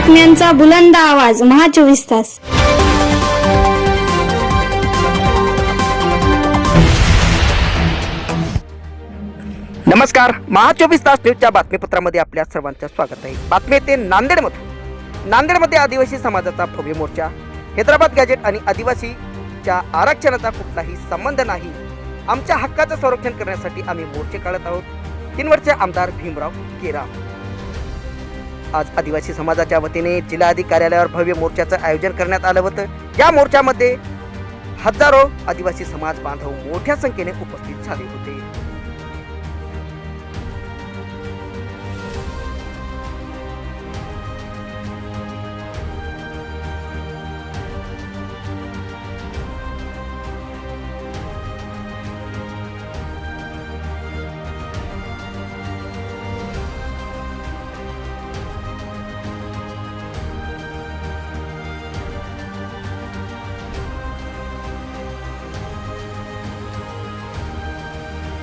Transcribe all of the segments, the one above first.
बातम्यांचा बुलंद आवाज महा 24 तास। नमस्कार, महा 24 तास न्यूजच्या बातमीपत्रामध्ये आपल्या सर्वांचं स्वागत आहे। बातमी येते नांदेडमध्ये आदिवासी समाजाचा भव्य मोर्चा। हैदराबाद गॅजेट आणि आदिवासीच्या आरक्षणाचा कुठलाही संबंध नाही। आमच्या हक्काचं संरक्षण करण्यासाठी आम्ही मोर्चे काढत आहोत। 3 वर्षीय आमदार भीमराव केराम। आज आदिवासी समाजाच्या वतीने जिल्हाधिकारी कार्यालयावर भव्य मोर्चाचं आयोजन करण्यात आलं होतं। या मोर्चामध्ये हजारो आदिवासी समाज बांधव मोठ्या संख्येने उपस्थित झाले होते।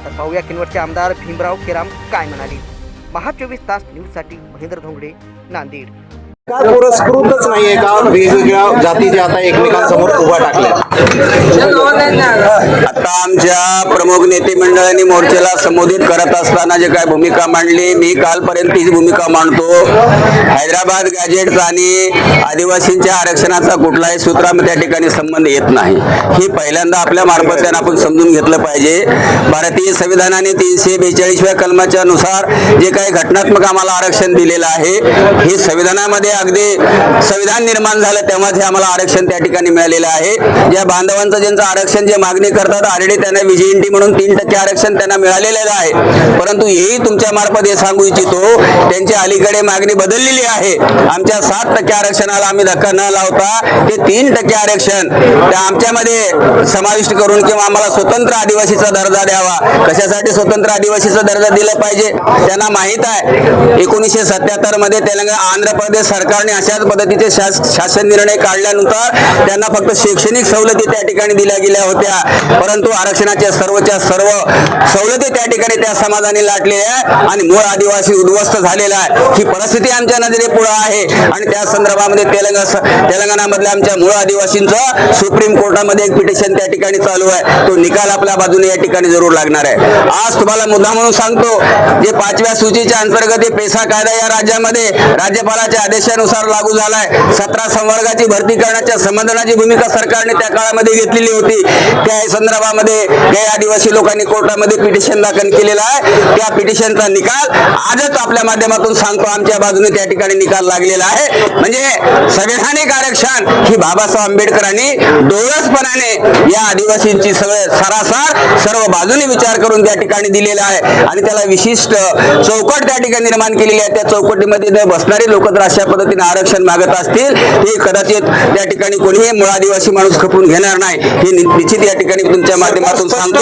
तर पाहूया किनवटचे आमदार भीमराव केराम काय म्हणाले। महा 24 तास न्यूज साठी महेंद्र धोंगडे, नांदेड। पुरस्कृतच नाहीये का वेगवेगळ्या जातीच्या आता एकमेकांसमोर उभा टाकल्या। आता आमच्या प्रमुख नेते मंडळांनी मोर्चाला संबोधित करत असताना जे काय भूमिका मांडली, मी कालपर्यंत तीच भूमिका मांडतो। हैदराबाद गॅजेटचा आणि आदिवासींच्या आरक्षणाचा कुठलाही सूत्रामध्ये त्या ठिकाणी संबंध येत नाही। ही पहिल्यांदा आपल्या मार्फत त्यांना आपण समजून घेतलं पाहिजे। भारतीय संविधानाने 342व्या कलमाच्या नुसार जे काही घटनात्मक आम्हाला आरक्षण दिलेलं आहे, हे संविधानामध्ये अगदी संविधान निर्माण झालं तेव्हाच हे आम्हाला आरक्षण त्या ठिकाणी मिळालेलं आहे। ज्या बांधवांचं ज्यांचं आरक्षण जे मागणी करतात ऑलरेडी त्यांना व्हीजीएनटी म्हणून 3% आरक्षण त्यांना मिळालेलं आहे। परंतु हेही तुमच्या मार्फत हे सांगू इच्छितो, त्यांची अलीकडे मागणी बदललेली आहे। आमच्या 7% आरक्षणाला आम्ही धक्का न लावता ते 3% आरक्षण त्या आमच्यामध्ये समाविष्ट करून किंवा आम्हाला स्वतंत्र आदिवासीचा दर्जा द्यावा। कशासाठी स्वतंत्र आदिवासीचा दर्जा दिला पाहिजे? त्यांना माहित आहे 1977 मध्ये आंध्र प्रदेश सरकारने अशाच पद्धतीचे शासन निर्णय काढल्यानंतर त्यांना फक्त शैक्षणिक सवलती त्या ठिकाणी दिल्या गेल्या होत्या, परंतु आरक्षणाच्या सर्वच्या सर्व सवलती त्या ठिकाणी त्या समाजाने लाटलेल्या आहे आणि मूळ आदिवासी उद्ध्वस्त झालेला आहे। ही परिस्थिती आमच्या नजरेपुढे आहे आणि त्या संदर्भामध्ये तेलंगणामधल्या आमच्या मूळ आदिवासींचं सुप्रीम कोर्टामध्ये एक पिटिशन त्या ठिकाणी चालू आहे। तो निकाल आपल्या बाजूने या ठिकाणी जरूर लागणार आहे। आज तुम्हाला मुद्दा म्हणून सांगतो, जे 5व्या सूचीच्या अंतर्गत पेसा कायदा या राज्यामध्ये राज्यपालाच्या आदेशानुसार लागू झालाय। 17 संवर्गाची भरती करण्याच्या संबंधाची भूमिका सरकारने त्या काळामध्ये घेतलेली होती। त्या संदर्भामध्ये काही आदिवासी लोकांनी कोर्टामध्ये पिटिशन दाखल केलेला आहे। त्या पिटिशनचा निकाल आजच आपल्या माध्यमातून सांगतो, आमच्या बाजूने त्या ठिकाणी निकाल लागलेला आहे। म्हणजे संवैधानिक आरक्षण ही बाबासाहेब आंबेडकरांनी डोळसपणाने या आदिवासींची सरासर सर्व बाजूने विचार करून त्या ठिकाणी दिलेला आहे आणि त्याला विशिष्ट चौकट त्या ठिकाणी निर्माण केलेली आहे। त्या चौकटीमध्ये बसणारे लोक जर अशा पद्धतीने आरक्षण मागत असतील, हे कदाचित त्या ठिकाणी कोणीही मूळ आदिवासी माणूस खपून घेणार नाही, हे निश्चित या ठिकाणी तुमच्या माध्यमातून सांगतो।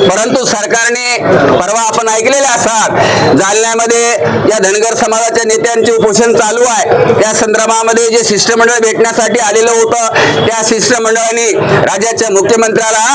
परंतु सरकारने परवा आपण ऐकलेले असाल, जालन्यामध्ये या धनगर समाजाच्या नेत्यांचे उपोषण चालू आहे। त्या संदर्भामध्ये जे शिष्टमंडळ भेटण्यासाठी आलेलं होतं, त्या शिष्टमंडळाने राज्याच्या मुख्यमंत्र्याला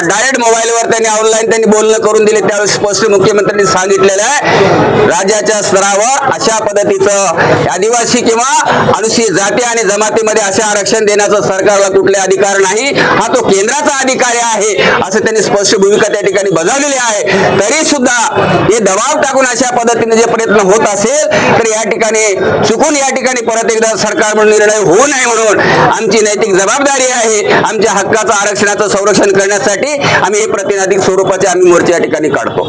डायरेक्ट मोबाईलवर त्यांनी ऑनलाईन बोलणं करून दिले। त्यावेळेस स्पष्ट मुख्यमंत्र्यांनी सांगितलेलं आहे, राज्याच्या स्तरावर अशा पद्धतीचं आदिवासी किंवा अनुसूचित जाती आणि जमातीमध्ये असे आरक्षण देण्याचा सरकारला कुठले अधिकार नाही, हा तो केंद्राचा अधिकारी आहे, असं त्यांनी स्पष्ट भूमिका त्या ठिकाणी बजावलेली आहे। तरी सुद्धा हे दबाव टाकून अशा पद्धतीने जे प्रयत्न होत असेल तर या ठिकाणी चुकून या ठिकाणी परत एकदा सरकार निर्णय होऊ नये म्हणून आमची नैतिक जबाबदारी आहे। आमच्या हक्काचं आरक्षणाचं संरक्षण करण्यासाठी आम्ही हे प्रतिनिधिक स्वरूपाचे आम्ही मोर्चे या ठिकाणी काढतो।